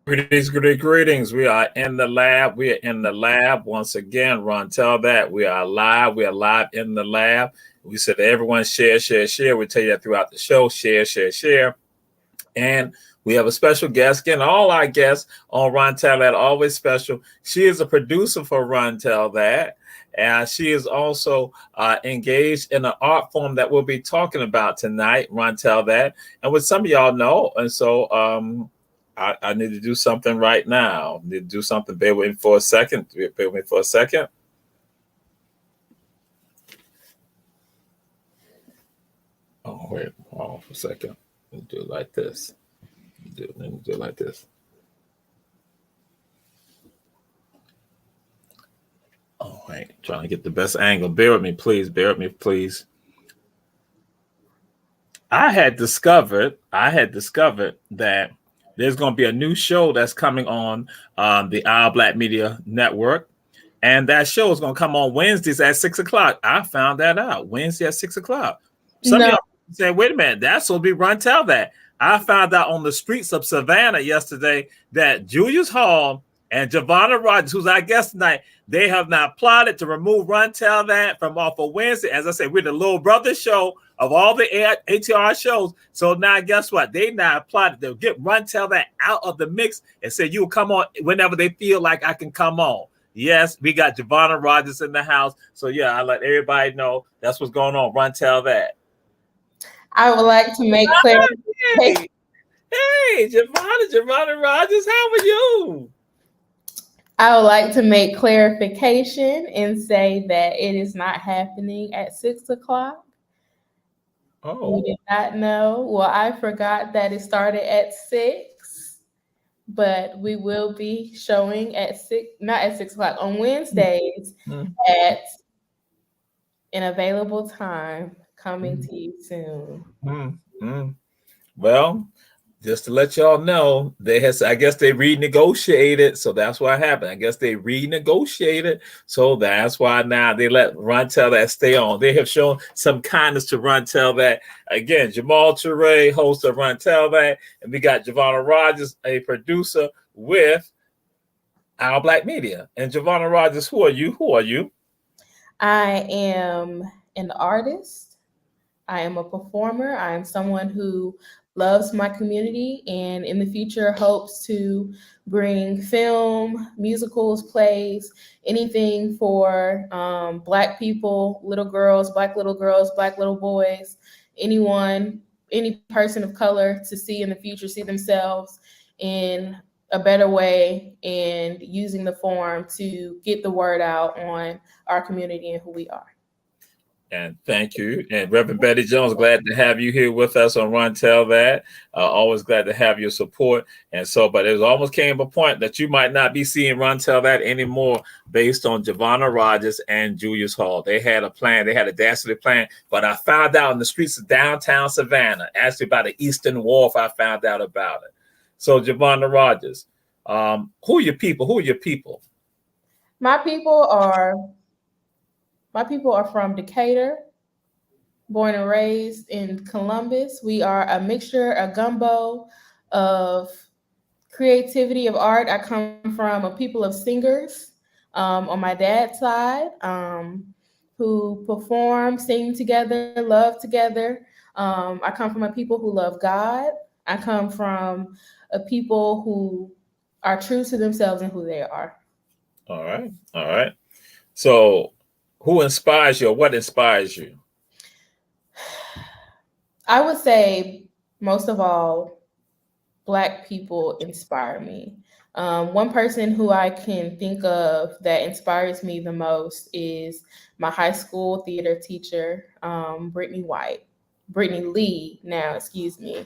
Greetings. We are in the lab. We are in the lab once again. Ron, tell that we are live. We are live in the lab. We said everyone share, share, share. We tell you that throughout the show. Share, share, share. And we have a special guest. Again, all our guests on Ron Tell That always special. She is a producer for Ron Tell That. And she is also engaged in an art form that we'll be talking about tonight, Ron Tell That. And what some of y'all know. And so I need to do something right now. I need to do something. Bear with me for a second. Bear with me for a second. Oh, wait. Hold on for a second. Let me do it like this. Let me do it like this. Oh, wait. Trying to get the best angle. Bear with me, please. Bear with me, please. I had discovered that there's going to be a new show that's coming on the Our Black Media Network. And that show is going to come on Wednesdays at 6 o'clock. I found that out. Wednesday at 6 o'clock. Some of y'all said, wait a minute, that's will be Run Tell That. I found out on the streets of Savannah yesterday that Julius Hall and Giovanna Rogers, who's our guest tonight, they have not plotted to remove Run Tell That from off of Wednesday. As I said, we're the little brother show of all the ATR shows. So now guess what? They now plotted to get Run Tell That out of the mix and say you will come on whenever they feel like I can come on. Yes, we got Giovanna Rogers in the house. So yeah, I let everybody know that's what's going on. Run Tell That. I would like to make clear. Hey, Giovanna Rogers, how are you? I would like to make clarification and say that it is not happening at 6 o'clock. Oh. We did not know. Well, I forgot that it started at 6, but we will be showing at 6, not at 6 o'clock, on Wednesdays at an available time coming to you soon. Well, just to let y'all know, I guess they renegotiated, so that's what happened. I guess they renegotiated, so that's why now they let Run Tell That stay on. They have shown some kindness to Run Tell That. Again, Jamal Toure, host of Run Tell That, and we got Giovanna Rogers, a producer with Our Black Media. And Giovanna Rogers, who are you? I am an artist. I am a performer. I am someone who loves my community and in the future hopes to bring film, musicals, plays, anything for Black people, Black little girls, Black little boys, anyone, any person of color to see in the future, see themselves in a better way and using the forum to get the word out on our community and who we are. And thank you. And Reverend Betty Jones, glad to have you here with us on Run Tell That. Always glad to have your support. And so, but it almost came a point that you might not be seeing Run Tell That anymore based on Giovanna Rogers and Julius Hall. They had a plan. They had a dastardly plan. But I found out in the streets of downtown Savannah, actually by the Eastern Wharf, I found out about it. So Giovanna Rogers, who are your people? My people are from Decatur, born and raised in Columbus. We are a mixture, a gumbo of creativity, of art. I come from a people of singers on my dad's side who perform, sing together, love together. I come from a people who love God. I come from a people who are true to themselves and who they are. All right. So who inspires you or what inspires you? I would say most of all, Black people inspire me. One person who I can think of that inspires me the most is my high school theater teacher, Brittany Lee now, excuse me.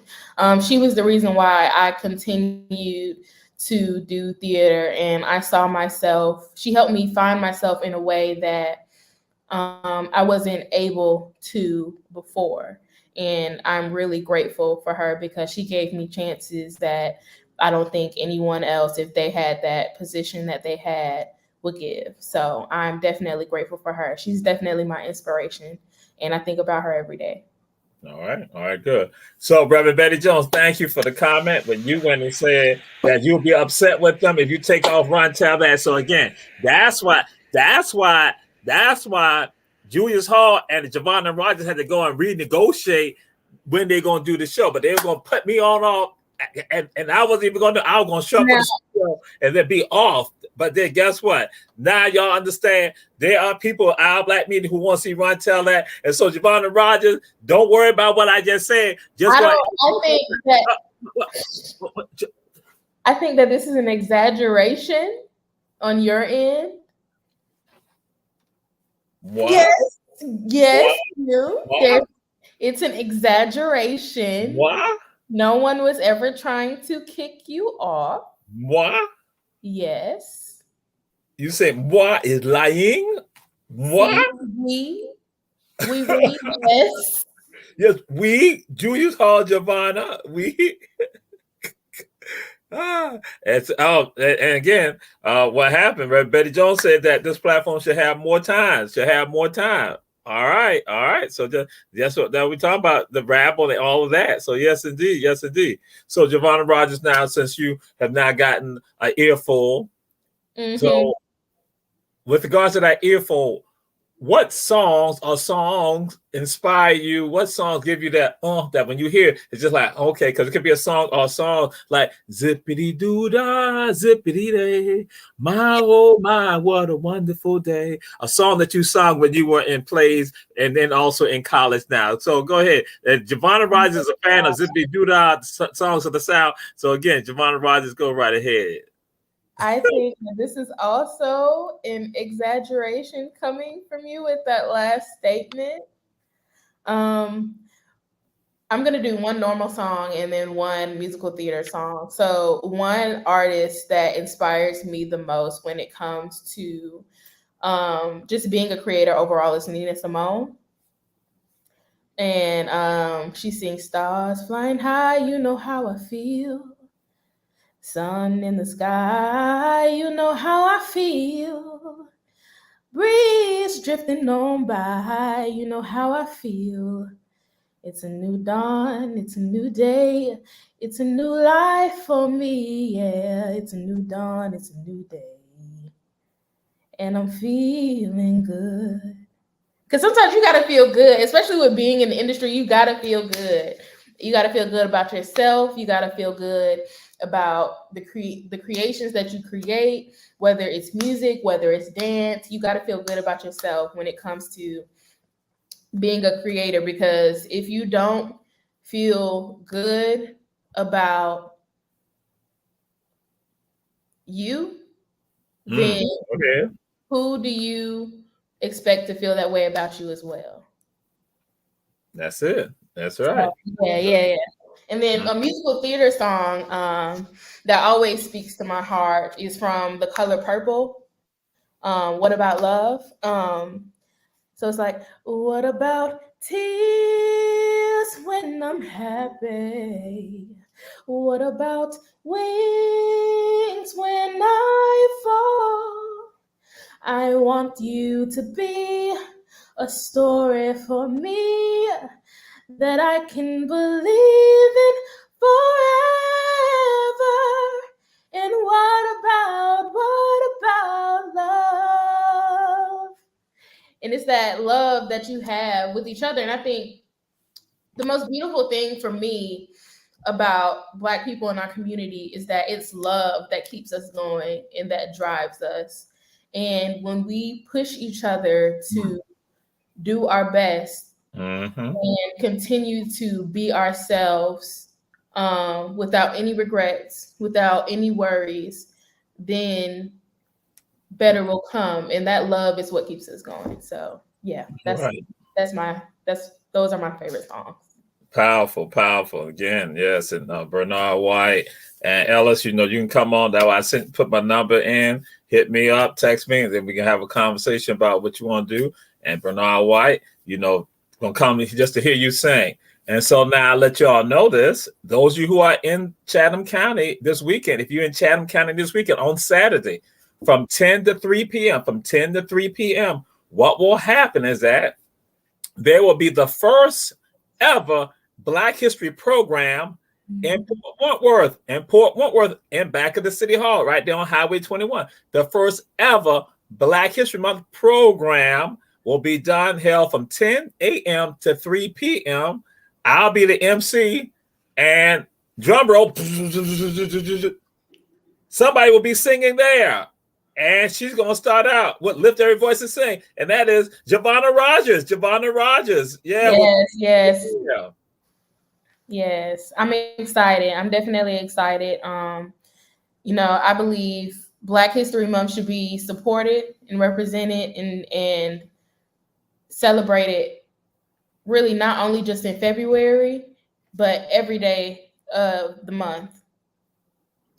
She was the reason why I continued to do theater, and I saw myself, she helped me find myself in a way that I wasn't able to before. And I'm really grateful for her because she gave me chances that I don't think anyone else, if they had that position that they had, would give. So I'm definitely grateful for her. She's definitely my inspiration, and I think about her every day. All right, good. So, Reverend Betty Jones, thank you for the comment. When you went and said that you'll be upset with them if you take off Ron, tell that. So again, that's why, that's why, that's why Julius Hall and Javon Rogers had to go and renegotiate when they're going to do the show. But they were going to put me on off, and I wasn't even going to. I was going to show up for the show and then be off. But then guess what? Now y'all understand there are people at our Black Media who want to see Ron tell that. And so Javon Rogers, don't worry about what I just said. Just I think that this is an exaggeration on your end. What? Yes, what? It's an exaggeration. What? No one was ever trying to kick you off. What? Yes. You say what is lying? What? We yes. Yes, we, Julius Hall, Giovanna, we. And again, what happened? Reverend Betty Jones said that this platform should have more time. All right. So that's what that we talk about, the rabble and all of that. So yes, indeed. So Giovanna Rogers, now since you have now gotten an earful, so with regards to that earful, what songs inspire you? What songs give you that that when you hear it's just like okay, because it could be a song like zippity doo dah, zippity day, my oh my, what a wonderful day. A song that you sung when you were in plays and then also in college now. So go ahead. Giovanna Rogers is a fan of zippity doo dah songs of the South. So again, Giovanna Rogers, go right ahead. I think this is also an exaggeration coming from you with that last statement. I'm going to do one normal song and then one musical theater song. So one artist that inspires me the most when it comes to just being a creator overall is Nina Simone. And she sings Stars Flying High, you know how I feel. Sun in the sky, you know how I feel. Breeze drifting on by, you know how I feel. It's a new dawn, it's a new day, it's a new life for me, yeah. It's a new dawn, it's a new day. And I'm feeling good. Because sometimes you got to feel good, especially with being in the industry, you got to feel good. You got to feel good about yourself. You got to feel good about the creations that you create, whether it's music, whether it's dance. You got to feel good about yourself when it comes to being a creator, because if you don't feel good about you, then who do you expect to feel that way about you as well? That's it. That's right. So, yeah. And then a musical theater song that always speaks to my heart is from The Color Purple. What About Love? So it's like, what about tears when I'm happy? What about wings when I fall? I want you to be a story for me that I can believe in forever. And what about love? And it's that love that you have with each other. And I think the most beautiful thing for me about Black people in our community is that it's love that keeps us going and that drives us. And when we push each other to do our best and continue to be ourselves without any regrets, without any worries, then better will come. And that love is what keeps us going. So yeah, those are my favorite songs. Powerful. Again, yes. And Bernard White and Ellis, you can come on. That I put my number in, hit me up, text me, and then we can have a conversation about what you want to do. And Bernard White, gonna come just to hear you sing. And so now I let y'all know this. Those of you who are in Chatham County this weekend, if you're in Chatham County this weekend on Saturday from 10 to 3 p.m., what will happen is that there will be the first ever Black History program in Mhm. Port Wentworth, in back of the City Hall, right there on Highway 21. The first ever Black History Month program will be done, held from 10 a.m. to 3 p.m. I'll be the MC, and drum roll, somebody will be singing there. And she's going to start out with Lift Every Voice and Sing. And that is Giovanna Rogers. Giovanna Rogers. Yeah. Yes, yes. Yeah. Yes, I'm excited. I'm definitely excited. I believe Black History Month should be supported and represented and celebrated really not only just in February, but every day of the month,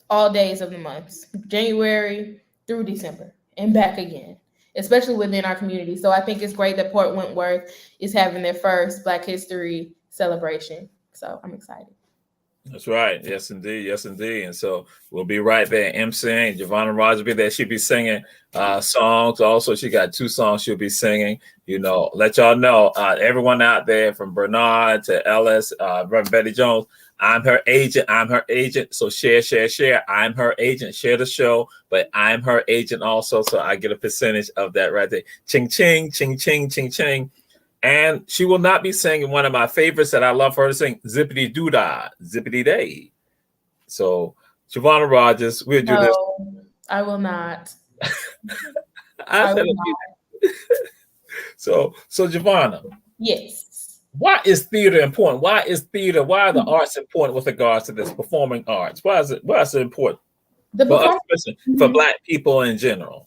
all days of the months, January through December and back again, especially within our community. So I think it's great that Port Wentworth is having their first Black History celebration. So I'm excited. That's right. Yes, indeed. Yes, indeed. And so we'll be right there emceeing. Giovanna Rogers will be there. She'll be singing songs. Also, she got 2 songs she'll be singing. Let y'all know, everyone out there from Bernard to Ellis, Reverend Betty Jones, I'm her agent. I'm her agent. So share, share, share. I'm her agent. Share the show, but I'm her agent also. So I get a percentage of that right there. Ching, ching, ching, ching, ching, ching. And she will not be singing one of my favorites that I love her to sing, Zippity Doo Dah, Zippity Day. So, Giovanna Rogers, we'll do this. I will not. I will not. So, Giovanna. Yes. Why is theater important? Why is theater? Why are the arts important with regards to this performing arts? Why is it important for Black people in general?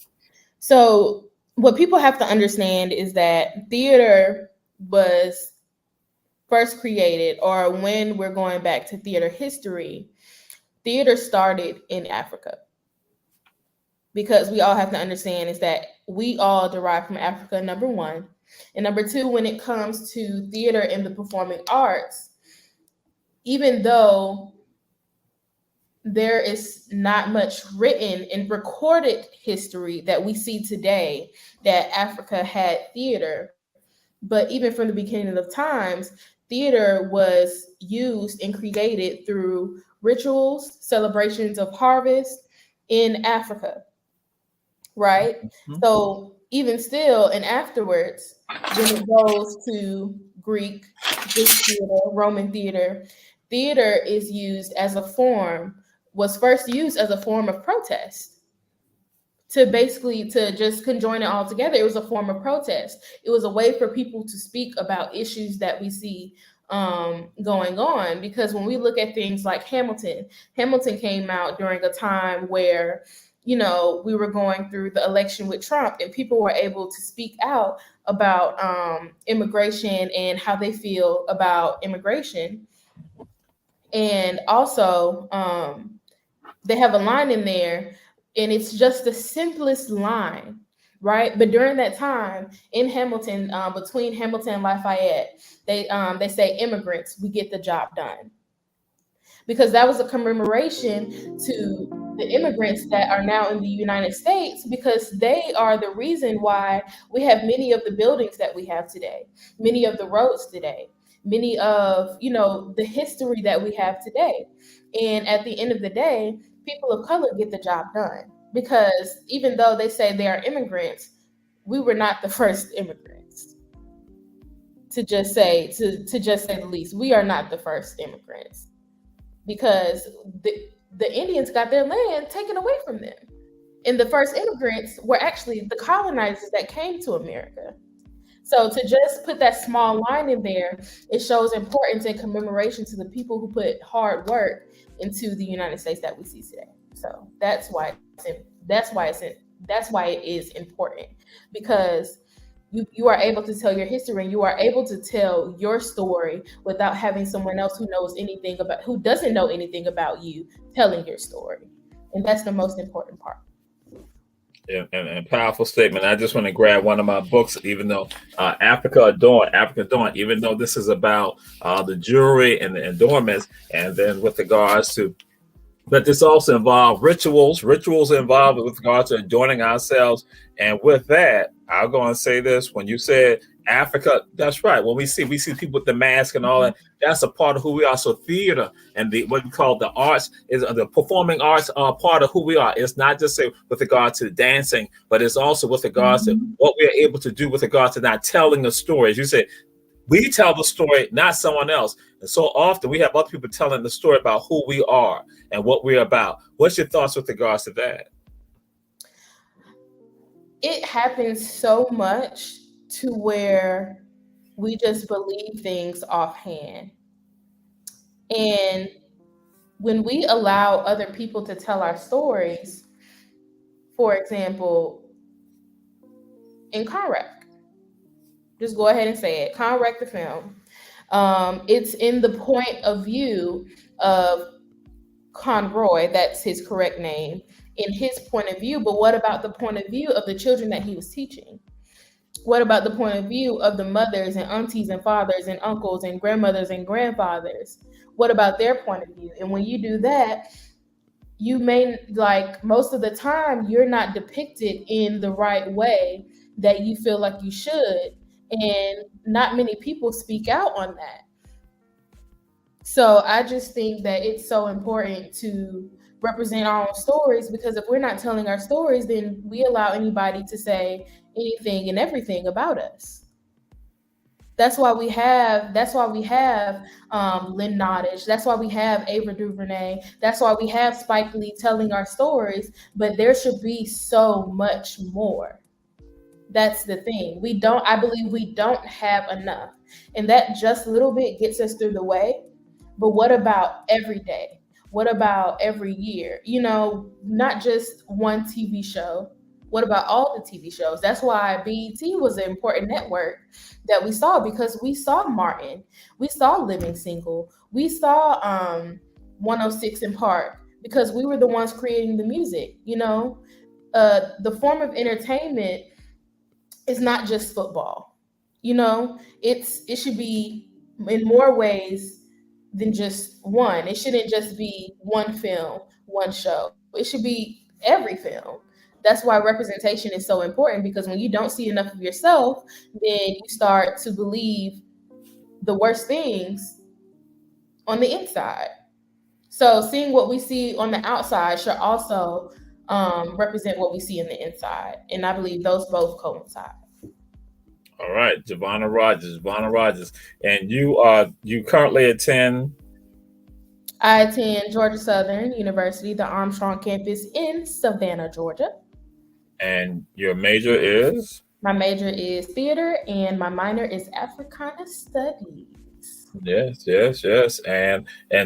So, what people have to understand is that theater was first created, or when we're going back to theater history, theater started in Africa. Because we all have to understand is that we all derive from Africa, number one. And number two, when it comes to theater and the performing arts, even though there is not much written and recorded history that we see today that Africa had theater, but even from the beginning of times, theater was used and created through rituals, celebrations of harvest in Africa, right? Mm-hmm. So even still, and afterwards, when it goes to Greek theater, Roman theater, theater is used as a form, was first used as a form of protest. To just conjoin it all together, it was a form of protest. It was a way for people to speak about issues that we see going on. Because when we look at things like Hamilton came out during a time where, we were going through the election with Trump, and people were able to speak out about immigration and how they feel about immigration. And also, they have a line in there, and it's just the simplest line, right? But during that time in Hamilton, between Hamilton and Lafayette, they say, immigrants, we get the job done. Because that was a commemoration to the immigrants that are now in the United States, because they are the reason why we have many of the buildings that we have today, many of the roads today, many of, the history that we have today. And at the end of the day, people of color get the job done, because even though they say they are immigrants, we were not the first immigrants. To just say the least, we are not the first immigrants, because the Indians got their land taken away from them, and the first immigrants were actually the colonizers that came to America. So to just put that small line in there, it shows importance and commemoration to the people who put hard work into the United States that we see today. So that's why it is important, because you are able to tell your history, and you are able to tell your story without having someone else who doesn't know anything about you telling your story. And that's the most important part. And powerful statement. I just want to grab one of my books, even though Africa Adorned, even though this is about the jewelry and the adornments, and then with regards to, but this also involves rituals involved with regards to adorning ourselves. And with that, I'll go and say this. When you said Africa, that's right. When we see people with the mask and all that, that's a part of who we are. So theater and the what we call the arts is the performing arts are part of who we are. It's not just say with regard to dancing, but it's also with regards to what we are able to do with regard to not telling a story. As you said, we tell the story, not someone else. And so often we have other people telling the story about who we are and what we're about. What's your thoughts with regards to that? It happens so much to where we just believe things offhand. And when we allow other people to tell our stories, for example, in Conrec, just go ahead and say it, Conrec the film, it's in the point of view of Conroy, that's his correct name, in his point of view. But what about the point of view of the children that he was teaching? What about the point of view of the mothers and aunties and fathers and uncles and grandmothers and grandfathers? What about their point of view? And when you do that, you may, like, most of the time, you're not depicted in the right way that you feel like you should. And not many people speak out on that. So I just think that it's so important to represent our own stories, because if we're not telling our stories, then we allow anybody to say anything and everything about us. That's why we have Lynn Nottage. That's why we have Ava DuVernay. That's why we have Spike Lee telling our stories. But there should be so much more. That's the thing. I believe we don't have enough. And that just a little bit gets us through the way. But what about every day? What about every year? Not just one TV show. What about all the TV shows? That's why BET was an important network that we saw, because we saw Martin, we saw Living Single, we saw 106 in Park, because we were the ones creating the music. The form of entertainment is not just football. It should be in more ways than just one. It shouldn't just be one film, one show. It should be every film. That's why representation is so important, because when you don't see enough of yourself, then you start to believe the worst things on the inside. So seeing what we see on the outside should also represent what we see in the inside. And I believe those both coincide. All right, Javonna Rogers. And you currently attend? I attend Georgia Southern University, the Armstrong campus in Savannah, Georgia. And your major is? My major is theater, and my minor is Africana Studies. Yes. And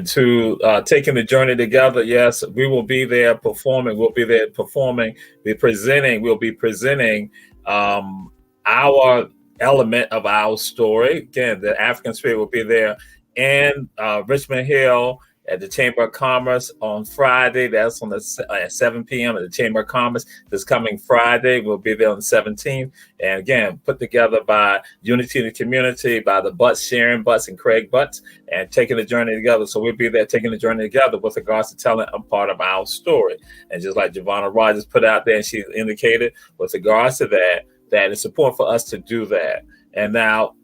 to taking the journey together, yes, we will be there performing. We'll be there performing, we'll be presenting our element of our story. Again, the African spirit will be there in Richmond Hill at the Chamber of Commerce on Friday. That's at 7 p.m. at the Chamber of Commerce. This coming Friday, we'll be there on the 17th. And again, put together by Unity in the Community, by the Butts, Sharon Butts and Craig Butts, and taking the journey together. So we'll be there taking the journey together with regards to telling a part of our story. And just like Javonna Rogers put out there, and she indicated with regards to that it's important for us to do that. And now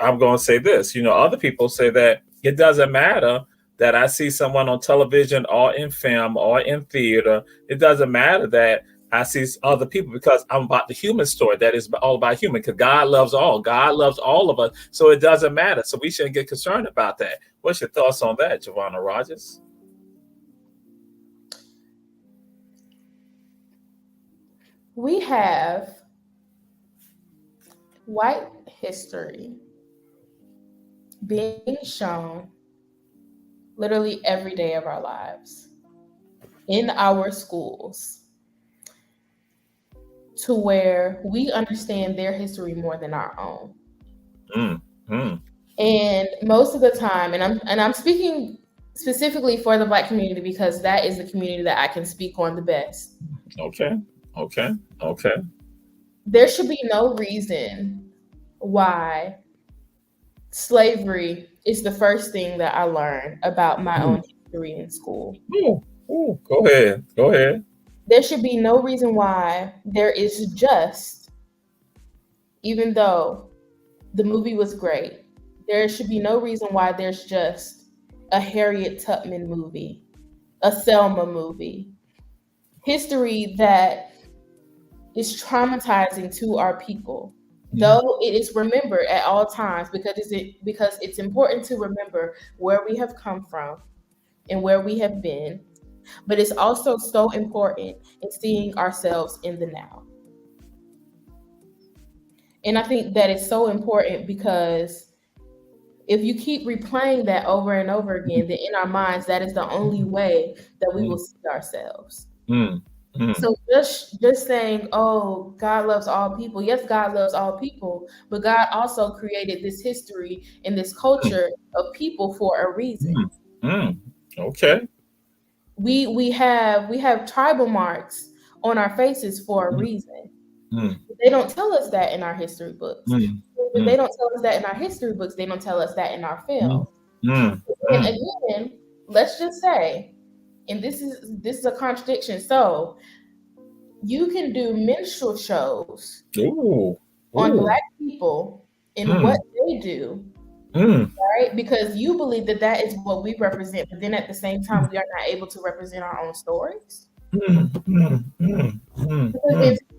I'm going to say this, other people say that it doesn't matter that I see someone on television or in film or in theater. It doesn't matter that I see other people, because I'm about the human story. That is all about human, because God loves all. God loves all of us. So it doesn't matter. So we shouldn't get concerned about that. What's your thoughts on that, Javonna Rogers? We have white history being shown literally every day of our lives in our schools, to where we understand their history more than our own. And most of the time, and I'm speaking specifically for the Black community, because that is the community that I can speak on the best. Okay. There should be no reason why slavery is the first thing that I learned about my own history in school. Go ahead. There should be no reason why there is just even though the movie was great, there should be no reason why there's just a Harriet Tubman movie, a Selma movie. History that is traumatizing to our people, though it is remembered at all times because it's important to remember where we have come from and where we have been, but it's also so important in seeing ourselves in the now. And I think that is so important because if you keep replaying that over and over again, then in our minds, that is the only way that we will see ourselves. So just saying, oh, God loves all people. Yes, God loves all people, but God also created this history and this culture of people for a reason. Okay. We have tribal marks on our faces for a reason. They don't tell us that in our history books. If they don't tell us that in our history books, they don't tell us that in our films. And again, let's just say, and this is a contradiction. So you can do minstrel shows on Black people and what they do, right? Because you believe that that is what we represent, but then at the same time, we are not able to represent our own stories. Because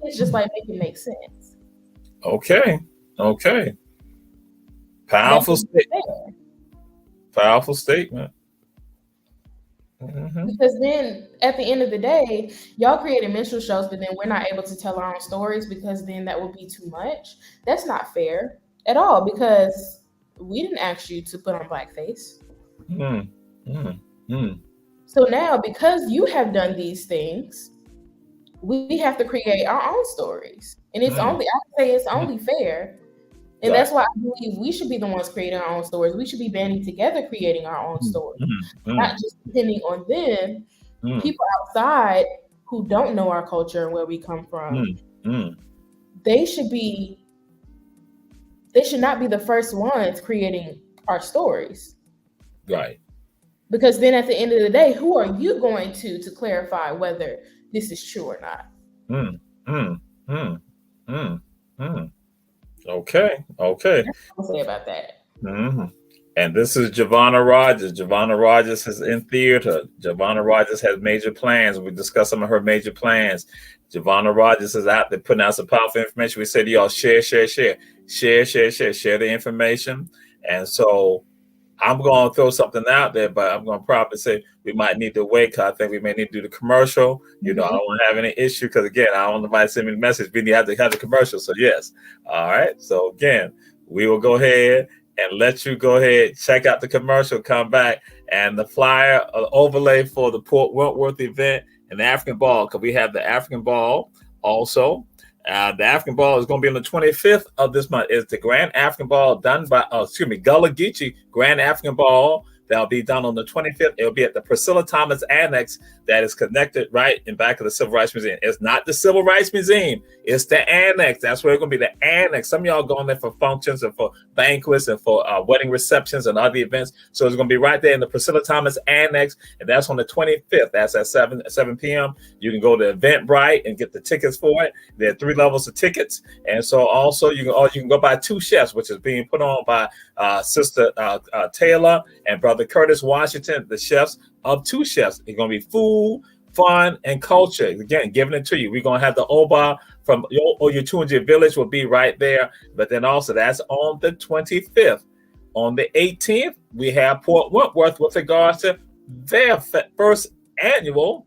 it's just like make it make sense. Okay. Powerful statement. Powerful statement. Because then at the end of the day, y'all created minstrel shows, but then we're not able to tell our own stories because then that would be too much. That's not fair at all because we didn't ask you to put on blackface. So now, because you have done these things, we have to create our own stories. And it's only, I say it's only fair. And that's why I believe we should be the ones creating our own stories. We should be banding together creating our own stories, not just depending on them. People outside who don't know our culture and where we come from, they should not be the first ones creating our stories. Right. Because then at the end of the day, who are you going to clarify whether this is true or not? Okay. That's what I'll say about that. And this is Giovanna Rogers. Giovanna Rogers is in theater. Giovanna Rogers has major plans. We discussed some of her major plans. Giovanna Rogers is out there putting out some powerful information. We said to y'all, share the information. And so I'm going to throw something out there, but I'm going to probably say we might need to wait because I think we may need to do the commercial. You know, I don't want to have any issue because, again, I don't want nobody to send me a message. We need to have the commercial. So, yes. All right. So, again, we will go ahead and let you go ahead, check out the commercial, come back, and the flyer overlay for the Port Wentworth event and the African Ball, because we have the African Ball also. The African Ball is going to be on the 25th of this month. It's the Grand African Ball done by, Gullah Geechee Grand African Ball. That'll be done on the 25th. It'll be at the Priscilla Thomas Annex that is connected right in back of the Civil Rights Museum. It's not the Civil Rights Museum. It's the Annex. That's where it's going to be, the Annex. Some of y'all going there for functions and for banquets and for wedding receptions and other events. So it's going to be right there in the Priscilla Thomas Annex, and that's on the 25th. That's at 7 p.m. You can go to Eventbrite and get the tickets for it. There are 3 levels of tickets. And so also you can go by 2 chefs, which is being put on by Sister Taylor and Brother Curtis Washington, the chefs of 2 chefs. It's going to be food, fun, and culture. Again, giving it to you. We're going to have the Oba from Oyotunji Village will be right there. But then also that's on the 25th. On the 18th, we have Port Wentworth with regards to their first annual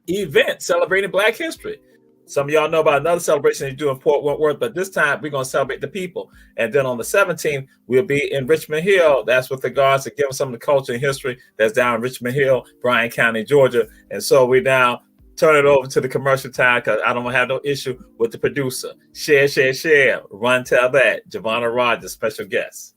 event celebrating Black history. Some of y'all know about another celebration they do in Port Wentworth, but this time we're going to celebrate the people. And then on the 17th, we'll be in Richmond Hill. That's with regards to giving some of the culture and history that's down in Richmond Hill, Bryan County, Georgia. And so we now turn it over to the commercial time because I don't have no issue with the producer. Share. Run, tell that. Giovanna Rogers, special guest.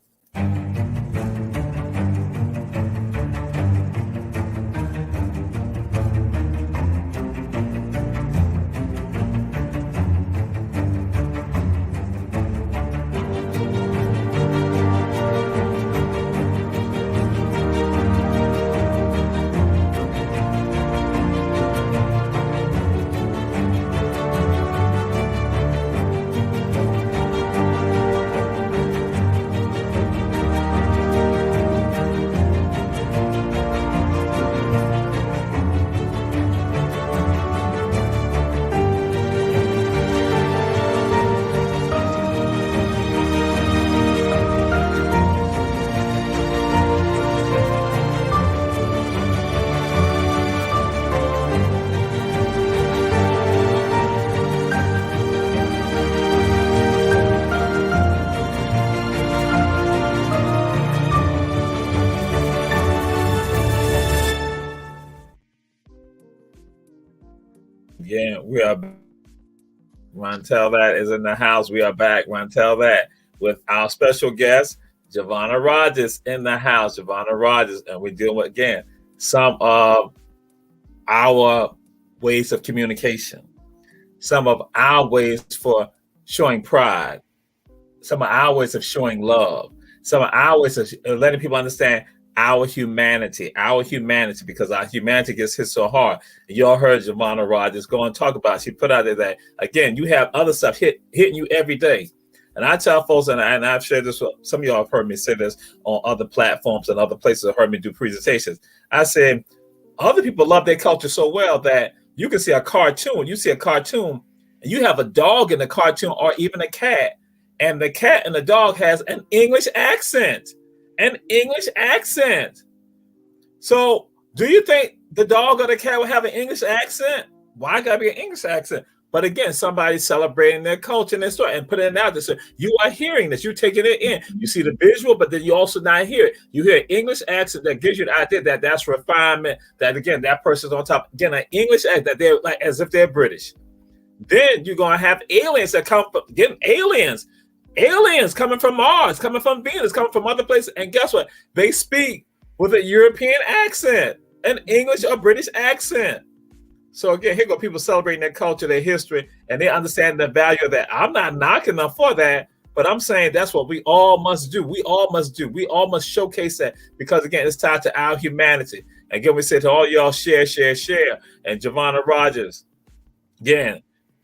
We are Montel that is in the house. We are back. Montel that with our special guest, Giovanna Rogers in the house. Giovanna Rogers, and we're dealing with again some of our ways of communication, some of our ways for showing pride, some of our ways of showing love, some of our ways of letting people understand our humanity, because our humanity gets hit so hard. Y'all heard Giovanna Rogers go and talk about. She put out there that again, you have other stuff hitting you every day. And I tell folks, and I've shared this with some of y'all have heard me say this on other platforms and other places have heard me do presentations. I said, other people love their culture so well that you can see a cartoon, and you have a dog in the cartoon or even a cat, and the cat and the dog has an English accent. An English accent. So, do you think the dog or the cat will have an English accent? Why gotta be an English accent? But again, somebody's celebrating their culture and their story and putting it out there. So you are hearing this, you're taking it in. You see the visual, but then you also not hear it. You hear an English accent that gives you the idea that that's refinement. That again, that person's on top. Again, an English accent that they're like as if they're British. Then you're gonna have aliens that come from again, aliens coming from Mars, coming from Venus, coming from other places. And guess what? They speak with a European accent, an English or British accent. So again, here go people celebrating their culture, their history, and they understand the value of that. I'm not knocking them for that, but I'm saying that's what we all must do. We all must showcase that because again, it's tied to our humanity. Again, we say to all y'all, share. And Giovanna Rogers, again,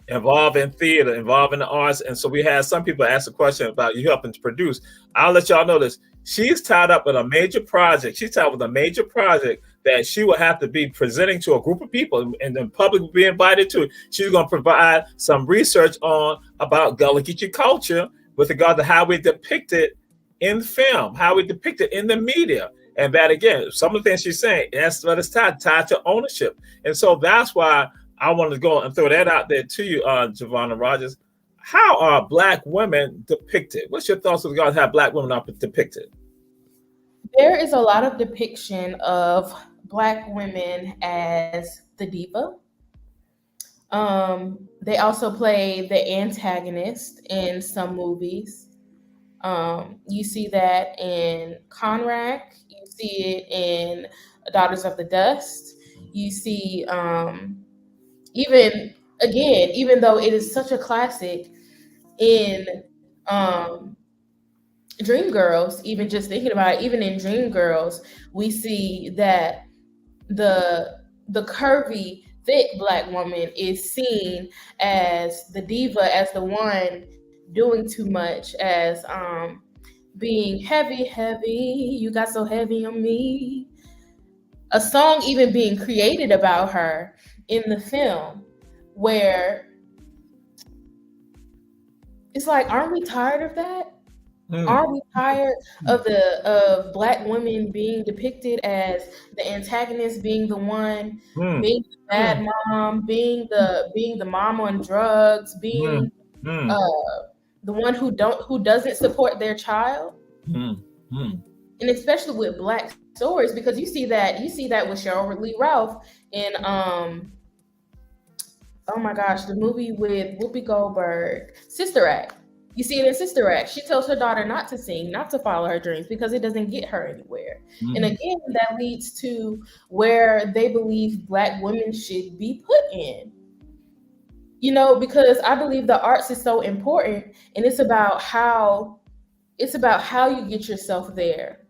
involved in theater, involved in the arts. And so we had some people ask a question about you helping to produce. I'll let y'all know this. She's tied up with a major project. She's tied with a major project that she will have to be presenting to a group of people and the public will be invited to. She's going to provide some research on about Gullah Geechee culture with regard to how we depict it in film, how we depict it in the media. And that again, some of the things she's saying, that's what it's tied to ownership. And so that's why I want to go and throw that out there to you, Giovanna Rogers. How are Black women depicted? What's your thoughts with regard to how Black women are depicted? There is a lot of depiction of Black women as the diva. They also play the antagonist in some movies. You see that in Conrad. You see it in Daughters of the Dust. You see even though it is such a classic in Dreamgirls, even just thinking about it, even in Dreamgirls, we see that the curvy, thick Black woman is seen as the diva, as the one doing too much, as being heavy, you got so heavy on me. A song even being created about her in the film where it's like, aren't we tired of that? Aren't we tired of Black women being depicted as the antagonist, being the one, being the bad mom, being the mom on drugs, being the one who doesn't support their child? And especially with Black stories, because you see that with Cheryl Lee Ralph in oh my gosh, the movie with Whoopi Goldberg, Sister Act. You see it in Sister Act. She tells her daughter not to sing, not to follow her dreams because it doesn't get her anywhere. And again, that leads to where they believe Black women should be put in. You know, because I believe the arts is so important, and it's about how you get yourself there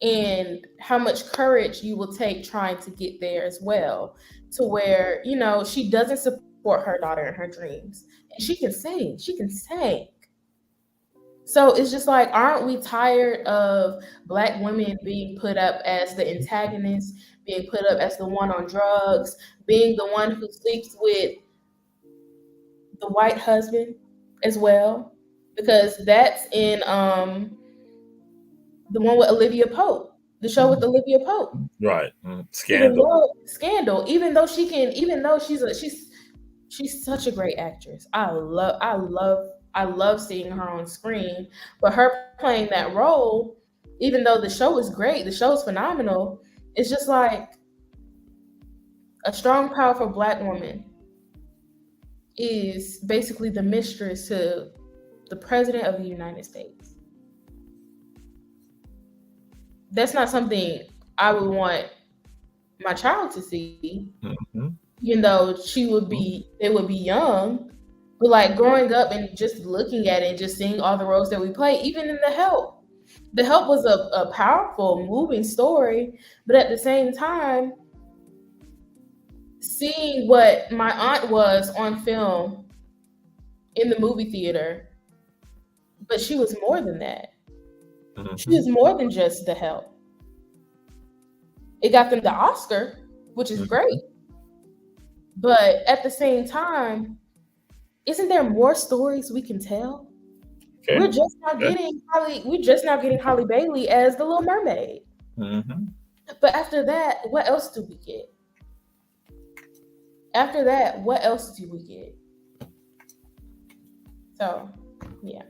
and how much courage you will take trying to get there as well, to where, you know, she doesn't support her daughter in her dreams. And she can sing. So it's just like, aren't we tired of Black women being put up as the antagonist, being put up as the one on drugs, being the one who sleeps with the white husband as well? Because that's in the one with Olivia Pope, the show with Olivia Pope. Right. Scandal. Even though she's such a great actress. I love seeing her on screen, but her playing that role, even though the show is great, the show is phenomenal, it's just like a strong, powerful Black woman is basically the mistress to the president of the United States. That's not something I would want my child to see, Mm-hmm. even though they would be young. But like growing up and just looking at it and just seeing all the roles that we play, even in The Help was a powerful, moving story. But at the same time, seeing what my aunt was on film in the movie theater, but she was more than that. She Mm-hmm. was more than just The Help. It got them the Oscar, which is great. But at the same time, isn't there more stories we can tell? Okay. We're just now getting Holly Bailey as the Little Mermaid. Mm-hmm. But after that, what else do we get? After that, what else do we get? So, yeah.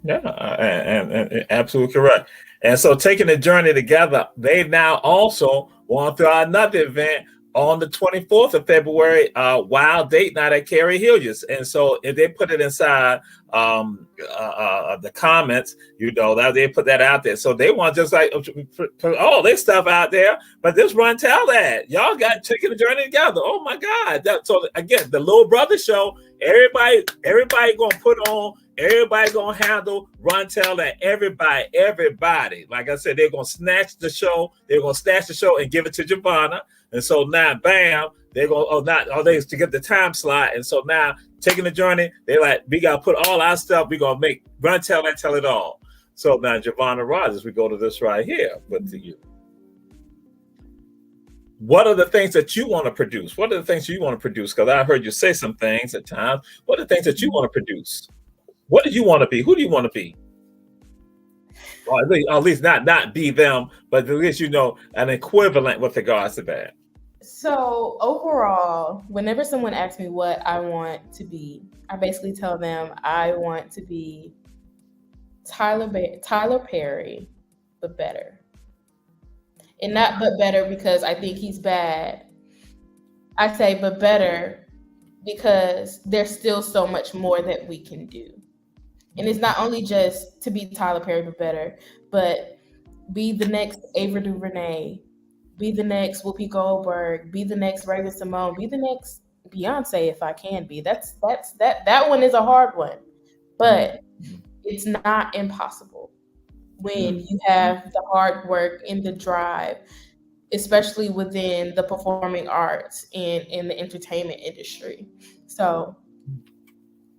Yeah, and absolutely correct. And so, taking the journey together, they now also want to throw another event on the 24th of February, Wild Date Night at Carrie Hilliard's. And so, if they put it inside the comments, that they put that out there. So they want just like put all this stuff out there, but this run tell that y'all got taking the journey together. Oh my God! So again, the Little Brother show. Everybody gonna put on. Everybody gonna handle run tell that everybody. Like I said, they're gonna snatch the show. They're gonna snatch the show and give it to Giovanna. And so now, bam, they're gonna they to get the time slot. And so now taking the journey, they're like, we gotta put all our stuff. We gonna make run tell and tell it all. So now, Giovanna Rogers, we go to this right here. But to you, what are the things that you want to produce? What are the things you want to produce? Because I heard you say some things at times. What are the things that you want to produce? What do you want to be? Who do you want to be? Or at least not be them, but at least an equivalent with regards to that. So overall, whenever someone asks me what I want to be, I basically tell them I want to be Tyler Perry, but better. And not but better because I think he's bad. I say but better because there's still so much more that we can do. And it's not only just to be Tyler Perry but better, but be the next Ava DuVernay, be the next Whoopi Goldberg, be the next Raven Simone, be the next Beyonce if I can be. That one is a hard one, but it's not impossible when you have the hard work and the drive, especially within the performing arts and in the entertainment industry. So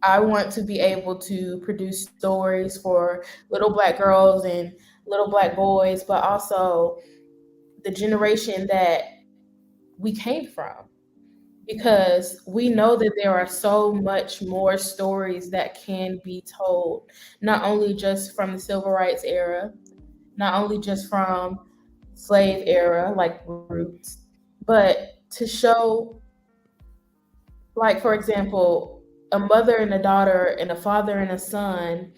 I want to be able to produce stories for little Black girls and little Black boys, but also the generation that we came from. Because we know that there are so much more stories that can be told, not only just from the civil rights era, not only just from slave era, like roots, but to show, like, for example, a mother and a daughter and a father and a son,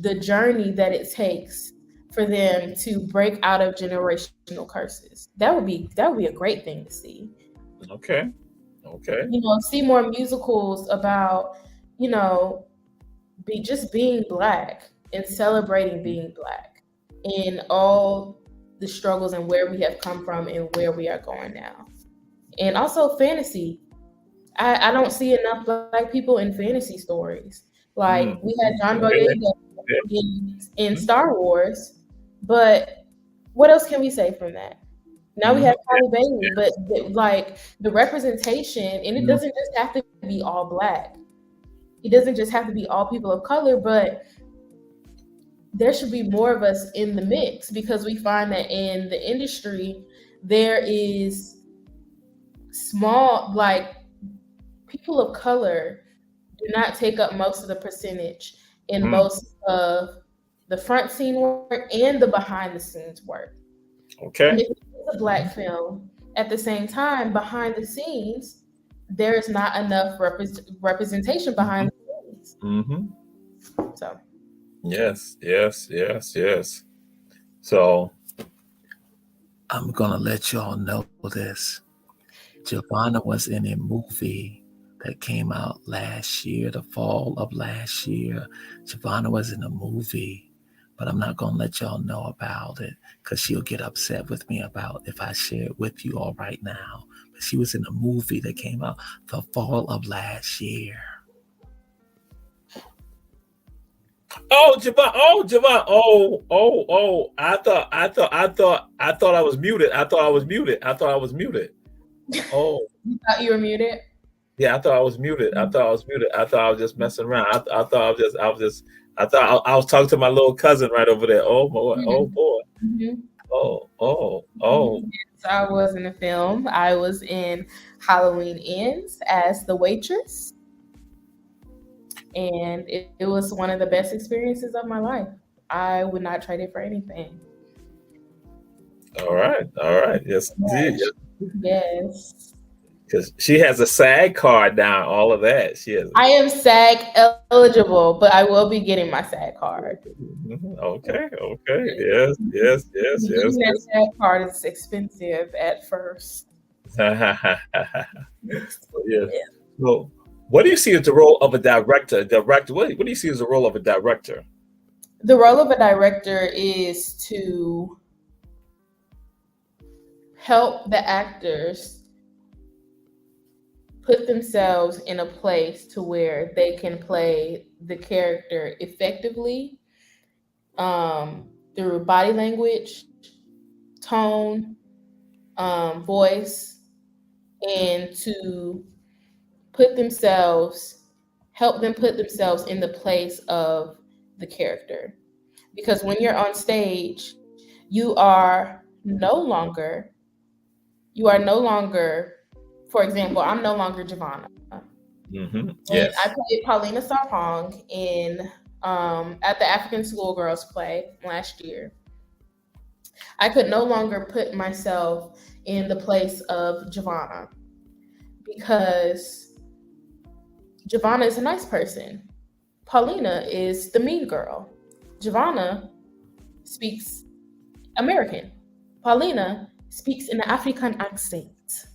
the journey that it takes for them to break out of generational curses. That would be a great thing to see. Okay. See more musicals about, just being Black and celebrating being Black and all the struggles and where we have come from and where we are going now. And also fantasy. I don't see enough Black people in fantasy stories. Like we had John Boyega in Star Wars, but what else can we say from that? Now we have Holly Bailey, but like the representation, and it doesn't just have to be all Black. It doesn't just have to be all people of color, but there should be more of us in the mix because we find that in the industry, there is small, like people of color do not take up most of the percentage in most of the front scene work and the behind the scenes work. Okay. And if it's a Black film, at the same time, behind the scenes, there is not enough representation behind the scenes. So. Yes. So I'm gonna let y'all know this. Giovanna was in a movie that came out last year, the fall of last year. Giovanna was in a movie, but I'm not going to let y'all know about it because she'll get upset with me about if I share it with you all right now. But she was in a movie that came out the fall of last year. Oh, Javon. Oh, Javon. Oh. I thought I was muted. I thought I was muted. Oh. You thought you were muted? Yeah, I thought I was muted. I thought I was just messing around. I thought I was talking to my little cousin right over there. Oh boy. Mm-hmm. Oh boy. Mm-hmm. Oh. Yes, I was in a film. I was in Halloween Ends as the waitress. And it was one of the best experiences of my life. I would not trade it for anything. All right. Yes, indeed. Yes. Because she has a SAG card now. All of that. I am SAG eligible, but I will be getting my SAG card. Okay. Yes. That SAG card is expensive at first. Yes. So, what do you see as the role of a director? What do you see as the role of a director? The role of a director is to help the actors put themselves in a place to where they can play the character effectively through body language, tone, voice, and to help them put themselves in the place of the character. Because when you're on stage, you are no longer, for example, I'm no longer Giovanna. Mm-hmm. Yes. And I played Paulina Sarpong at the African Schoolgirls play last year. I could no longer put myself in the place of Giovanna because Giovanna is a nice person. Paulina is the mean girl. Giovanna speaks American. Paulina speaks in an African accent.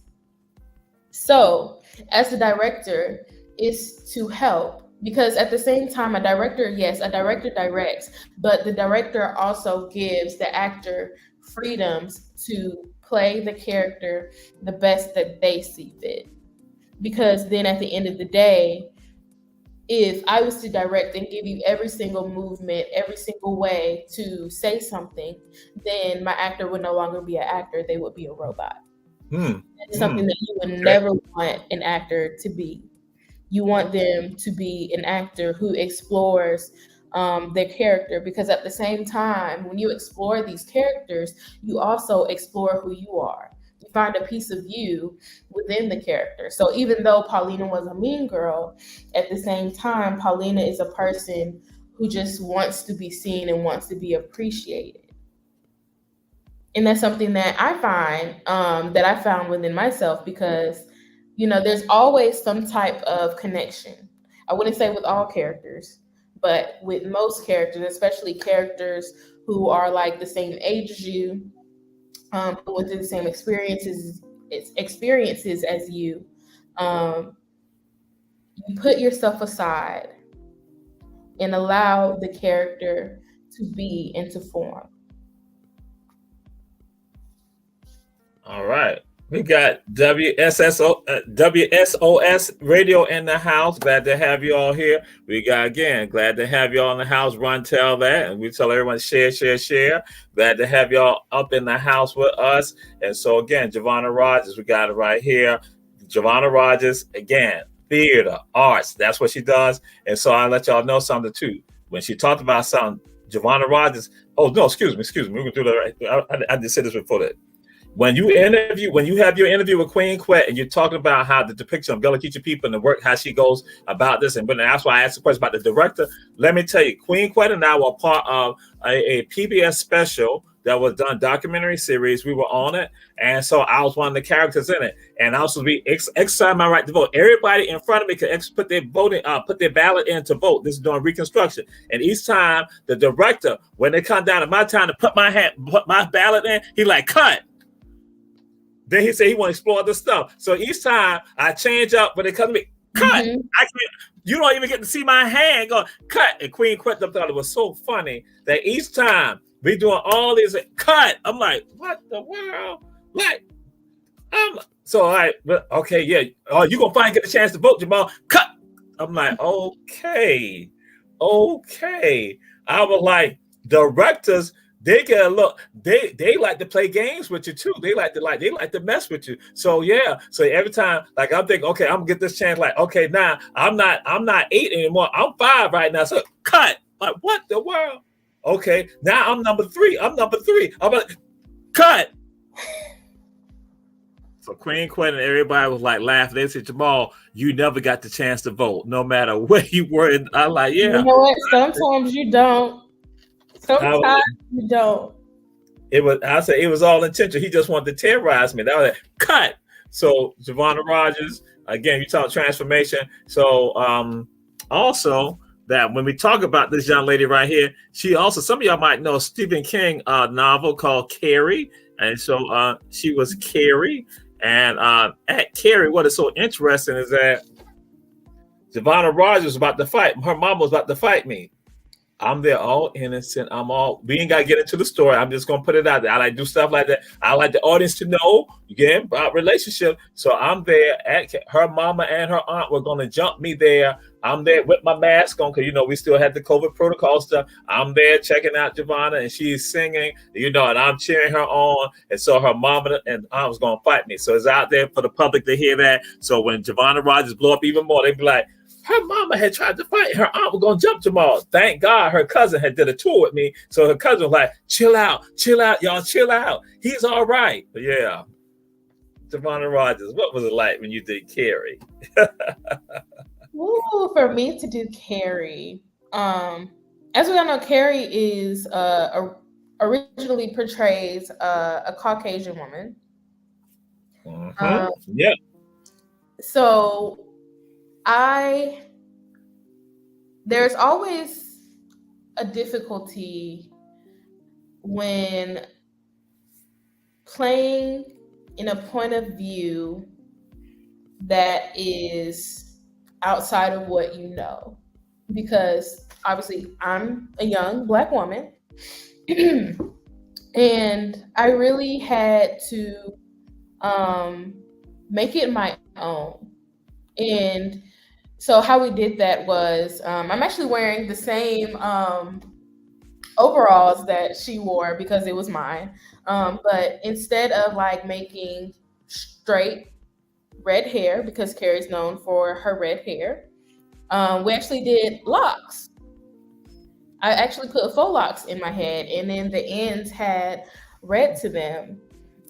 So, as the director, is to help, because at the same time, a director directs, but the director also gives the actor freedoms to play the character the best that they see fit. Because then at the end of the day, if I was to direct and give you every single movement, every single way to say something, then my actor would no longer be an actor, they would be a robot. That's something that you would never want an actor to be. You want them to be an actor who explores their character, because at the same time, when you explore these characters, you also explore who you are. You find a piece of you within the character. So even though Paulina was a mean girl, at the same time, Paulina is a person who just wants to be seen and wants to be appreciated. And that's something that I find, that I found within myself, because, there's always some type of connection. I wouldn't say with all characters, but with most characters, especially characters who are like the same age as you, who went through the same experiences as you. You put yourself aside and allow the character to be and to form. All right. We got WSOS radio in the house. Glad to have you all here. Glad to have you all in the house. Run, tell that. And we tell everyone share. Glad to have y'all up in the house with us. And so again, Giovanna Rogers, we got it right here. Giovanna Rogers, again, theater, arts. That's what she does. And so I'll let y'all know something too. When she talked about something, Giovanna Rogers, oh no, excuse me. We're gonna do that right. I just said this before that. When you have your interview with Queen Quet and you're talking about how the depiction of Gullah Geechee people and the work, how she goes about this, and that's why I asked the question about the director. Let me tell you, Queen Quet and I were part of a PBS special that was done, documentary series. We were on it, and so I was one of the characters in it. And I was supposed to be exercising my right to vote. Everybody in front of me could put their ballot in to vote. This is during Reconstruction, and each time the director, when they come down to my time to put my ballot in, he like cut. Then he said he want to explore the stuff. So each time I change up when it comes to me, cut. I can't. You don't even get to see my hand go cut. And Queen Quentin thought it was so funny that each time we doing all these cut, I'm like, what the world? Like, so all right, okay, yeah. Oh, you gonna finally get a chance to vote, Jamal? Cut. I'm like, okay. I was like, directors, they get a look. They like to play games with you too. They like to mess with you. So yeah. So every time, like I'm thinking, okay, I'm gonna get this chance. Like, okay, now I'm not 8 anymore. I'm 5 right now. So cut. Like, what the world? Okay, now I'm number 3. I'm like, cut. So Queen Quentin and everybody was like laughing. They said, Jamal, you never got the chance to vote, no matter where you were. I like, yeah. You know what? Sometimes you don't. Sometimes you don't. I said it was all intentional. He just wanted to terrorize me. That was like, cut. So Giovanna Rogers, again, you talk transformation. So also that when we talk about this young lady right here, she also, some of y'all might know Stephen King novel called Carrie. And so she was Carrie. And at Carrie, what is so interesting is that Giovanna Rogers was about to fight. Her mom was about to fight me. I'm there all innocent. We ain't got to get into the story. I'm just going to put it out there. I like to do stuff like that. I like the audience to know, again, about relationship. So I'm there. Her mama and her aunt were going to jump me there. I'm there with my mask on because, we still had the COVID protocol stuff. I'm there checking out Giovanna and she's singing, and I'm cheering her on. And so her mama and aunt was going to fight me. So it's out there for the public to hear that. So when Giovanna Rogers blow up even more, they'd be like, her mama had tried to fight. Her aunt was going to jump Jamal. Thank God her cousin had did a tour with me. So her cousin was like, chill out, y'all, chill out. He's all right. But yeah, Giovanna Rogers, what was it like when you did Carrie? Ooh, for me to do Carrie. As we all know, Carrie is originally portrays a Caucasian woman. Yeah. So there's always a difficulty when playing in a point of view that is outside of what you know, because obviously I'm a young Black woman and I really had to make it my own. And so how we did that was I'm actually wearing the same overalls that she wore because it was mine. But instead of like making straight red hair, because Carrie's known for her red hair, we actually did locks. I actually put faux locks in my head, and then the ends had red to them.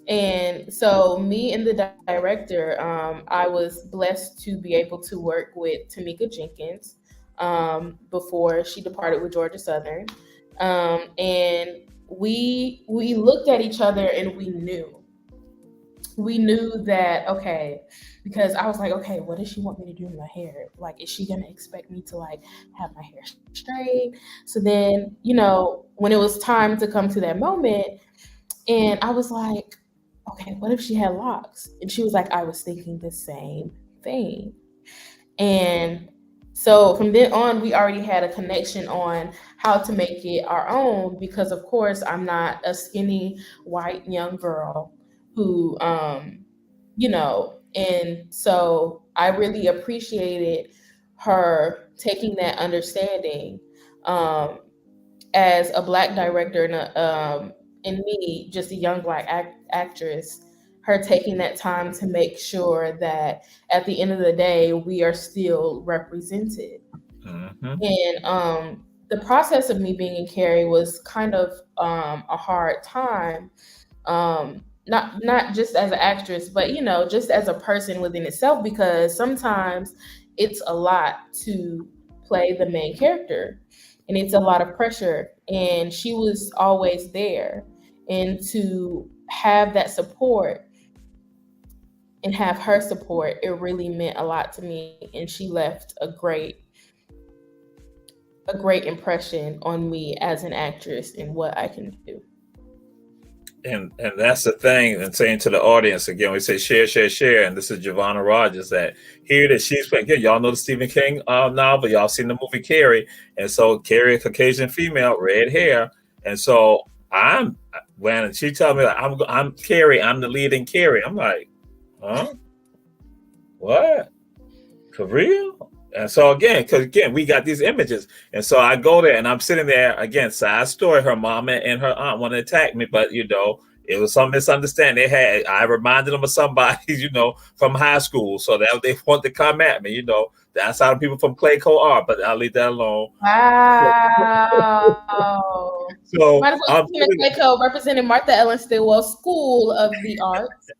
And so me and the director, I was blessed to be able to work with Tamika Jenkins before she departed with Georgia Southern. And we looked at each other and we knew that, okay, because I was like, okay, what does she want me to do in my hair? Like, is she gonna expect me to like have my hair straight? So then, when it was time to come to that moment, and I was like, okay, what if she had locks? And she was like, I was thinking the same thing. And so from then on, we already had a connection on how to make it our own, because of course I'm not a skinny white young girl who, and so I really appreciated her taking that understanding as a Black director and me, just a young Black actress, her taking that time to make sure that at the end of the day, we are still represented. And the process of me being in Carrie was kind of a hard time. Not just as an actress, but just as a person within itself, because sometimes it's a lot to play the main character and it's a lot of pressure, and she was always there. And to have that support and have her support, it really meant a lot to me, and she left a great impression on me as an actress and what I can do. and that's the thing. And saying to the audience again, we say share, share, share. And this is Giovanna Rogers that here that she's playing. Again, y'all know the Stephen King novel. Y'all seen the movie Carrie, and so Carrie, a Caucasian female, red hair, and so I'm when she tells me like, I'm Carrie, I'm the lead in Carrie. I'm like, huh? What? For real? And so again, because again, we got these images. And so I go there and I'm sitting there again, side story, her mom and her aunt want to attack me, but it was some misunderstanding they had. I reminded them of somebody, from high school. So that they want to come at me, that's how the people from Clayco are, but I'll leave that alone. Wow. So Might as well Tina Clayco representing Martha Ellen Stillwell School of the Arts.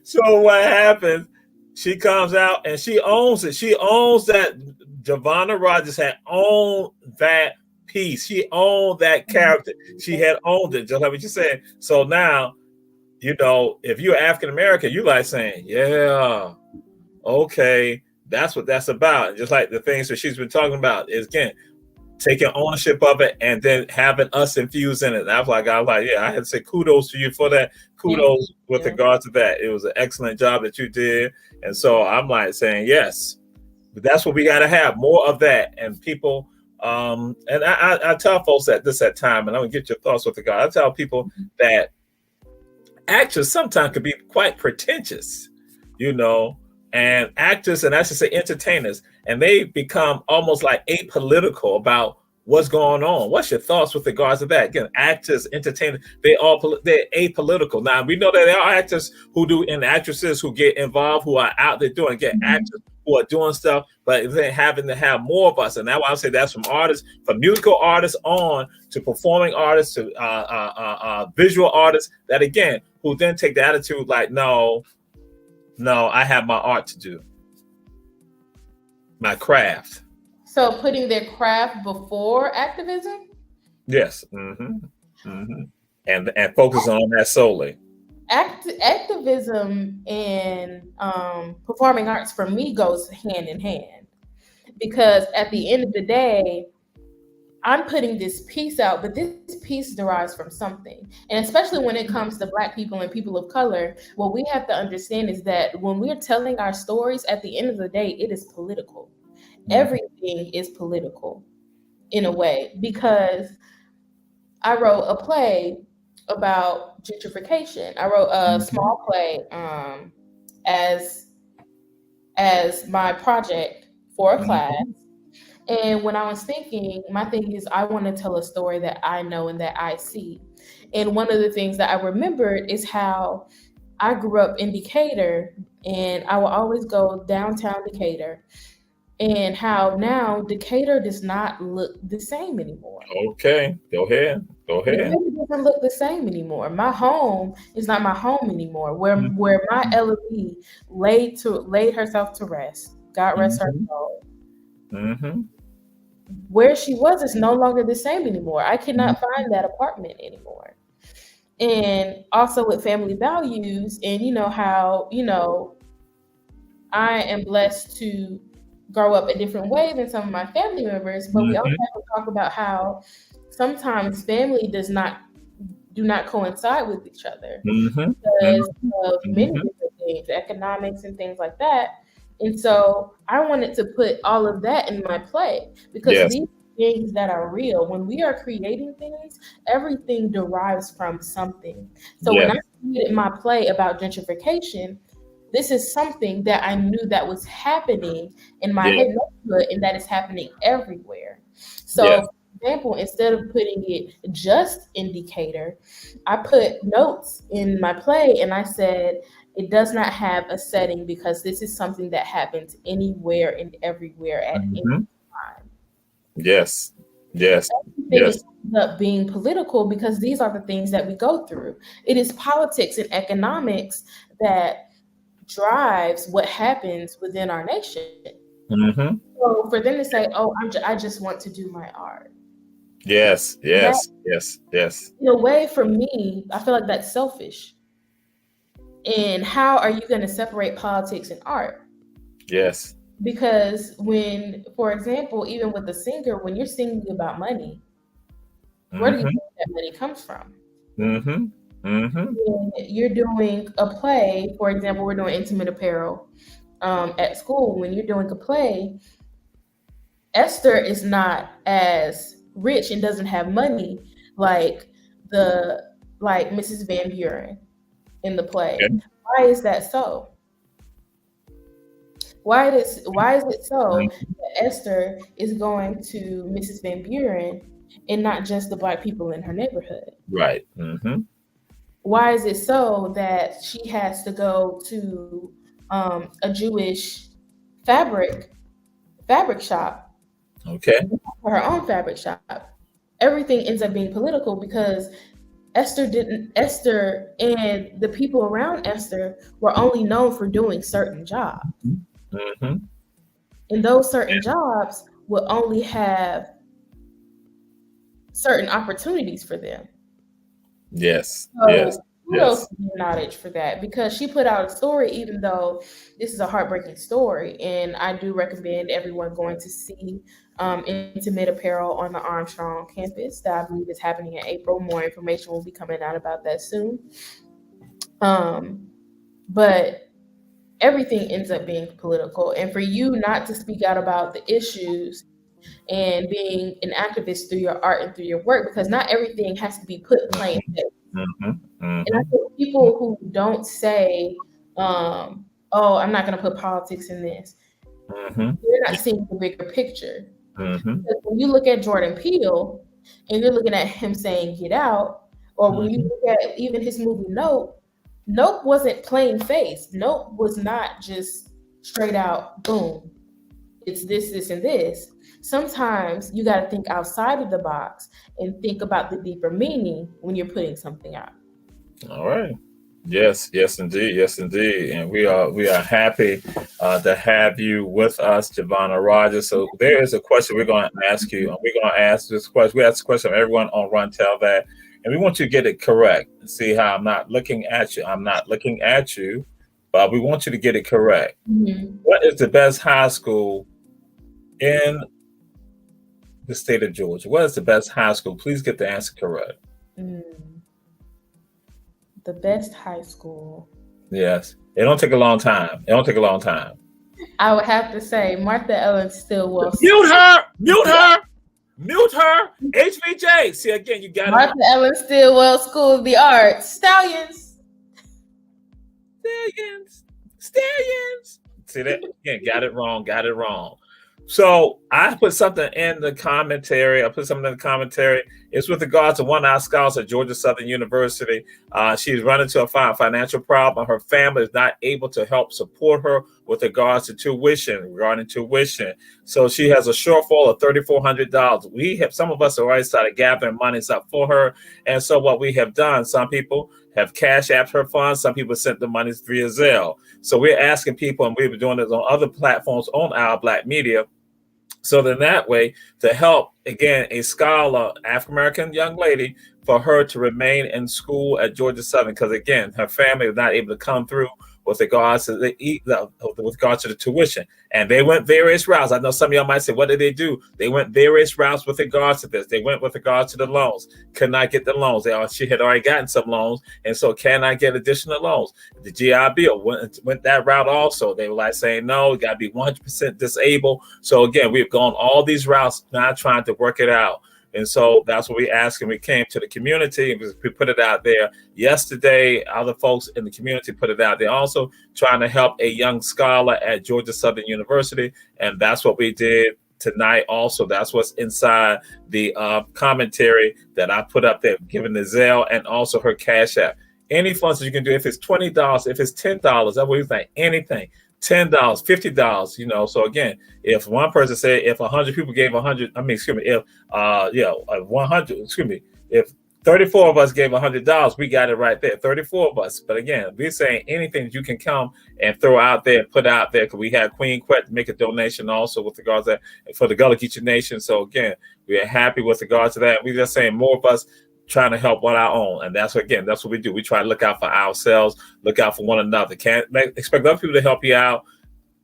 So what happens? She comes out and she owns it. She owns that Giovanna Rogers had owned that piece. She owned that character. She had owned it, just like what you said. So now, if you're African American, you like saying, yeah, okay, that's what that's about. And just like the things that she's been talking about is again taking ownership of it and then having us infused in it. And I was like, yeah, I had to say kudos to you for that. Kudos with regard to that. It was an excellent job that you did. And so I'm like saying, yes, but that's what we got to have more of that. And people, and I tell folks that this at time, and I'm gonna get your thoughts with regard. I tell people that actors sometimes can be quite pretentious, and actors, and I should say entertainers, and they become almost like apolitical about what's going on. What's your thoughts with regards to that? Again, actors, entertainers, they're apolitical. Now we know that there are actors who do and actresses who get involved, who are out there doing, actors who are doing stuff, but they're having to have more of us. And that's why I say that's from artists, from musical artists on to performing artists to visual artists that again, who then take the attitude like, no, I have my art to do, my craft. So putting their craft before activism? Yes. Mm-hmm. Mm-hmm. And focus on that solely. Activism and performing arts for me goes hand in hand, because at the end of the day, I'm putting this piece out, but this piece derives from something. And especially when it comes to Black people and people of color, what we have to understand is that when we're telling our stories, at the end of the day, it is political. Mm-hmm. Everything is political in a way, because I wrote a play about gentrification. I wrote a small play as my project for a class. And when I was thinking, my thing is I want to tell a story that I know and that I see. And one of the things that I remembered is how I grew up in Decatur, and I will always go downtown Decatur, and how now Decatur does not look the same anymore. Okay, go ahead. It doesn't look the same anymore. My home is not my home anymore. Where my LLE laid herself to rest. God rest her soul. Mm-hmm. Where she was is no longer the same anymore. I cannot find that apartment anymore. And also with family values, and how I am blessed to grow up a different way than some of my family members, but we also have to talk about how sometimes family do not coincide with each other because of many different things, economics and things like that. And so I wanted to put all of that in my play, because these things that are real, when we are creating things, everything derives from something. So when I created my play about gentrification, this is something that I knew that was happening in my neighborhood and that is happening everywhere. So, for example, instead of putting it just in Decatur, I put notes in my play and I said, it does not have a setting because this is something that happens anywhere and everywhere at any time. Yes. Everything ends up being political because these are the things that we go through. It is politics and economics that drives what happens within our nation. So for them to say, "Oh, I just want to do my art," yes. In a way, for me, I feel like that's selfish. And how are you going to separate politics and art? Yes. Because when, for example, even with a singer, when you're singing about money, where do you think that money comes from? Mm-hmm. Mm-hmm. When you're doing a play, for example, we're doing intimate apparel at school. When you're doing a play, Esther is not as rich and doesn't have money like the like Mrs. Van Buren in the play. Okay. Why is that so? Why is it so Mhm. that Esther is going to Mrs. Van Buren and not just the black people in her neighborhood? Right. Mm-hmm. Why is it so that she has to go to a Jewish fabric fabric shop Okay. for her own fabric shop? Everything ends up being political because Esther and the people around Esther were only known for doing certain jobs. Mm-hmm. And those certain jobs would only have certain opportunities for them. Yes. Yes. So kudos Yes. to Nottage for that because she put out a story, even though this is a heartbreaking story. And I do recommend everyone going to see Intimate Apparel on the Armstrong campus. That I believe is happening in April. More information will be coming out about that soon. But everything ends up being political. And for you not to speak out about the issues and being an activist through your art and through your work, because not everything has to be put plain face. Mm-hmm. And I Mm-hmm. think people who don't say, "Oh, I'm not going to put politics in this," Mm-hmm. they're not seeing the bigger picture. Mm-hmm. Because when you look at Jordan Peele and you're looking at him saying "Get Out," or when you Mm-hmm. look at even his movie Nope, Nope wasn't plain faced. Nope was not just straight out boom. It's this, and this. Sometimes you got to think outside of the box and think about the deeper meaning when you're putting something out. All right. Yes, yes, indeed, yes, indeed, and we are happy to have you with us, Giovanna Rogers. So there is a question we're going to ask you, and we're going to ask this question. We ask this question of everyone on Run Tell That, and we want you to get it correct. See how I'm not looking at you. I'm not looking at you, but we want you to get it correct. Mhm. What is the best high school in the state of Georgia? What is the best high school? Please get the answer correct. Mm, the best high school. Yes, it don't take a long time. It don't take a long time. I would have to say Martha Ellen Stillwell. Mute her! Mute her! Mute her! HVJ! See, again, you got it. Martha Ellen Stillwell School of the Arts. Stallions. Stallions! Stallions! See that? Again, got it wrong, got it wrong. So I put something in the commentary. I put something in the commentary. It's with regards to one of our scholars at Georgia Southern University. She's run into a financial problem. Her family is not able to help support her with regards to tuition, regarding tuition. So she has a shortfall of $3,400. We have some of us have already started gathering monies up for her. And so what we have done, some people have cash apped her funds. Some people sent the money via Zelle. So we're asking people, and we've been doing this on other platforms on our Black media. So then that way, to help, again, a scholar, African-American young lady, for her to remain in school at Georgia Southern, because again, her family was not able to come through with regards to with regards to the tuition. And they went various routes. I know some of y'all might say, what did they do? They went various routes with regards to this. They went with regards to the loans. Could not get the loans. She had already gotten some loans. And so can I get additional loans? The GI Bill went that route also. They were like saying, no, it got to be 100% disabled. So again, we've gone all these routes, not trying to work it out. And so that's what we asked, and we came to the community and we put it out there. Yesterday, other folks in the community put it out there also, trying to help a young scholar at Georgia Southern University. And that's what we did tonight also. That's what's inside the commentary that I put up there, given the Zelle and also her Cash App. Any funds that you can do, if it's $20, if it's $10, that's what you think, anything. $10, $50, So again, if one person said, if 100 people gave 100, if 100, if 34 of us gave $100, we got it right there, 34 of us. But again, we're saying anything that you can come and throw out there, put out there, because we had Queen Quet make a donation also with regards to that for the Gullah Geechee Nation. So again, we are happy with regards to that. We're just saying more of us trying to help on our own, and that's what we do. We try to look out for ourselves, look out for one another. Can't expect other people to help you out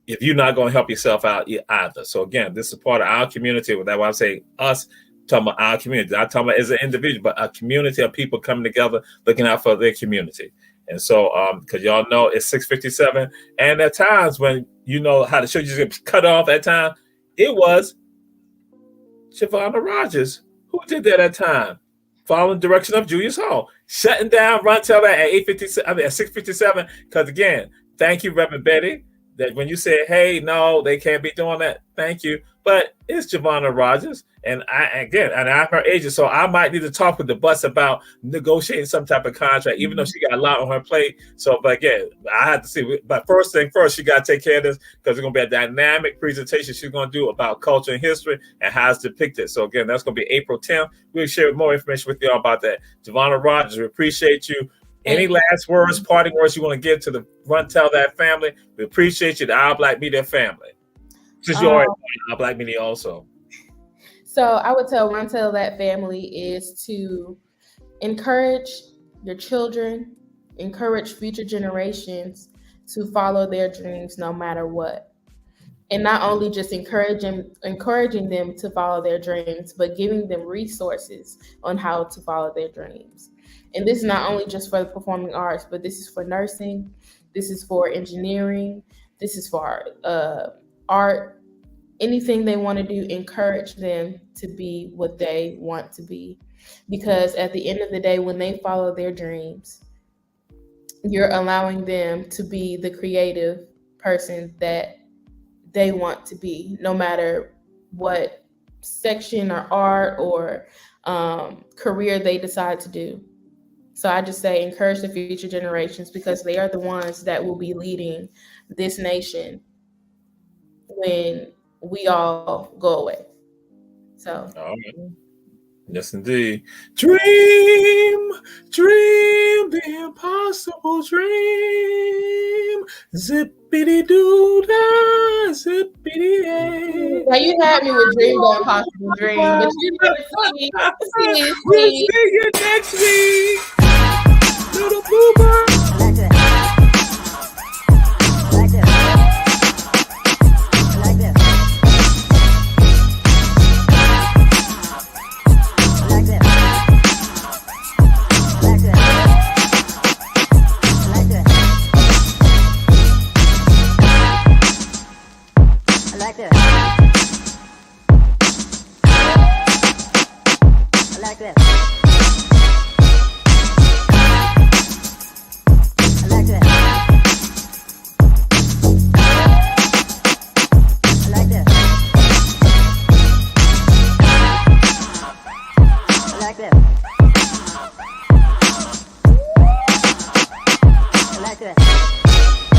if you're not going to help yourself out either. So again, this is part of our community. That's why I say us talking about our community. I'm talking about as an individual, but a community of people coming together, looking out for their community. And so, because y'all know it's 6:57, and at times when you know how the show just gets cut off at time, it was Shavonda Rogers who did that at time, following the direction of Julius Hall, shutting down Run Tell That at 8:57. I mean at 6:57. Because again, thank you, Reverend Betty. That when you said, "Hey, no, they can't be doing that," thank you. But it's Shavonda Rogers, and I'm her agent, so I might need to talk with the bus about negotiating some type of contract, even though she got a lot on her plate. So, but again, I have to see. But first thing first, she got to take care of this because it's going to be a dynamic presentation she's going to do about culture and history and how it's depicted. So again, that's going to be April 10th. We'll share more information with y'all about that. Shavonda Rogers, we appreciate you. Any last words, parting words you want to give to the Run Tell That family? We appreciate you, the Our Black Media family. Since you're Our Black Media also. So I would tell Run Tell That family is to encourage your children, encourage future generations to follow their dreams no matter what. And not only just encouraging them to follow their dreams, but giving them resources on how to follow their dreams. And this is not only just for the performing arts, but this is for nursing, this is for engineering, this is for art, anything they want to do, encourage them to be what they want to be. Because at the end of the day, when they follow their dreams, you're allowing them to be the creative person that they want to be, no matter what section or art or career they decide to do. So I just say encourage the future generations because they are the ones that will be leading this nation when we all go away. So. All right. Yes, indeed. Dream the impossible dream. Zippity doo dah, zippity a. Now you had me with Dream the Impossible Dream, but you didn't see. We'll see you next week. Little boomer. Like that.